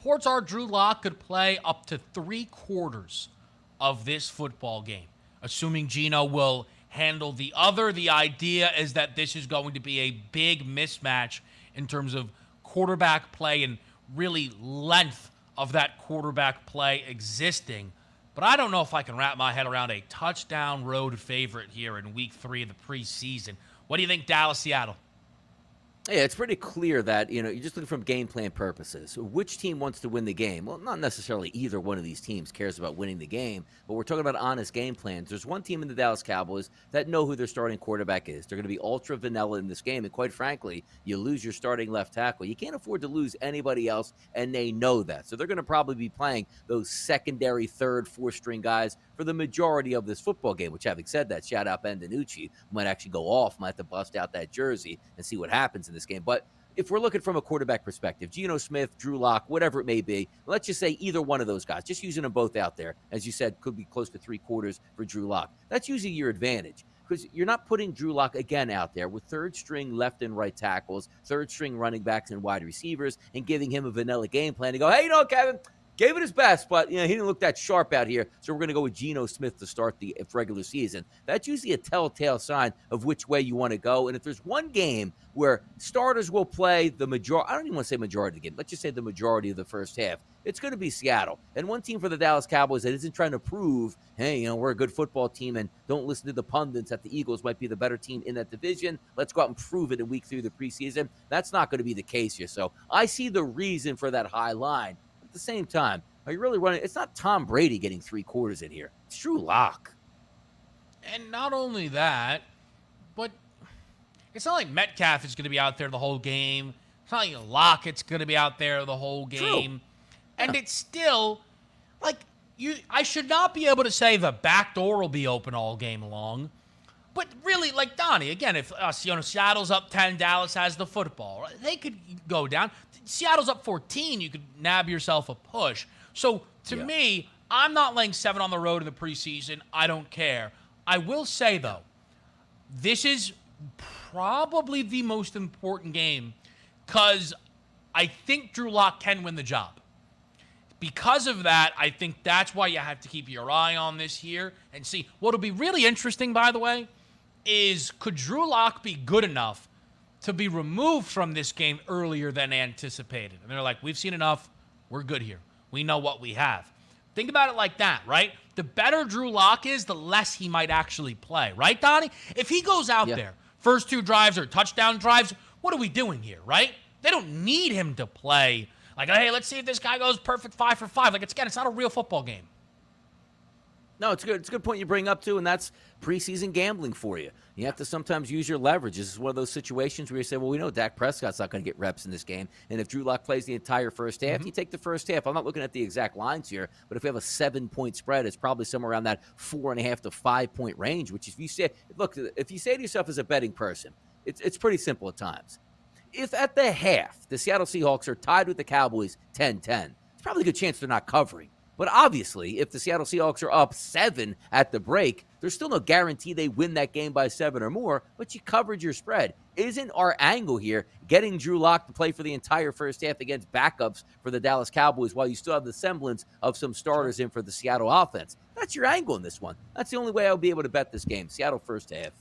reports are Drew Lock could play up to 3/4 of this football game, assuming Geno will handle the other. The idea is that this is going to be a big mismatch in terms of quarterback play and really length of that quarterback play existing. But I don't know if I can wrap my head around a touchdown road favorite here in week 3 of the preseason. What do you think, Dallas, Seattle? Yeah, it's pretty clear that, you're just looking from game plan purposes. Which team wants to win the game? Well, not necessarily either one of these teams cares about winning the game, but we're talking about honest game plans. There's one team in the Dallas Cowboys that know who their starting quarterback is. They're going to be ultra vanilla in this game, and quite frankly, you lose your starting left tackle. You can't afford to lose anybody else, and they know that. So they're going to probably be playing those secondary, third, fourth-string guys for the majority of this football game, which, having said that, shout out Ben DiNucci, might actually go off, might have to bust out that jersey and see what happens in this game. But if we're looking from a quarterback perspective, Geno Smith, Drew Lock, whatever it may be, let's just say either one of those guys, just using them both out there, as you said, could be close to 3/4 for Drew Lock. That's usually your advantage, because you're not putting Drew Lock again out there with third-string left and right tackles, third-string running backs and wide receivers, and giving him a vanilla game plan to go, hey, Kevin, gave it his best, but he didn't look that sharp out here, so we're going to go with Geno Smith to start the regular season. That's usually a telltale sign of which way you want to go. And if there's one game where starters will play the majority, I don't even want to say majority of the game, let's just say the majority of the first half, it's going to be Seattle. And one team for the Dallas Cowboys that isn't trying to prove, hey, we're a good football team and don't listen to the pundits that the Eagles might be the better team in that division. Let's go out and prove it in week 3 of the preseason. That's not going to be the case here. So I see the reason for that high line. At the same time, are you really running? It's not Tom Brady getting 3/4 in here. It's Drew Lock. And not only that, but it's not like Metcalf is going to be out there the whole game. It's not like Lockett's going to be out there the whole game. True. And it's still like I should not be able to say the back door will be open all game long. But really, like Donnie, again, if Seattle's up 10, Dallas has the football, they could go down. Seattle's up 14, you could nab yourself a push. So to me, I'm not laying 7 on the road in the preseason. I don't care. I will say, though, this is probably the most important game because I think Drew Lock can win the job. Because of that, I think that's why you have to keep your eye on this here and see. What'll be really interesting, by the way, is could Drew Lock be good enough to be removed from this game earlier than anticipated? And they're like, we've seen enough. We're good here. We know what we have. Think about it like that, right? The better Drew Lock is, the less he might actually play. Right, Donnie? If he goes out there, first 2 drives are touchdown drives, what are we doing here, right? They don't need him to play. Like, hey, let's see if this guy goes perfect 5 for 5. Like, it's not a real football game. No, it's good. It's a good point you bring up, too, and that's preseason gambling for you. You have to sometimes use your leverage. This is one of those situations where you say, well, we know Dak Prescott's not going to get reps in this game, and if Drew Lock plays the entire first half, you take the first half. I'm not looking at the exact lines here, but if we have a 7-point spread, it's probably somewhere around that 4.5 to 5-point range, which if you say to yourself as a betting person, it's pretty simple at times. If at the half, the Seattle Seahawks are tied with the Cowboys 10-10, it's probably a good chance they're not covering. But obviously, if the Seattle Seahawks are up 7 at the break, there's still no guarantee they win that game by 7 or more, but you covered your spread. Isn't our angle here getting Drew Lock to play for the entire first half against backups for the Dallas Cowboys while you still have the semblance of some starters in for the Seattle offense? That's your angle in this one. That's the only way I'll be able to bet this game. Seattle first half.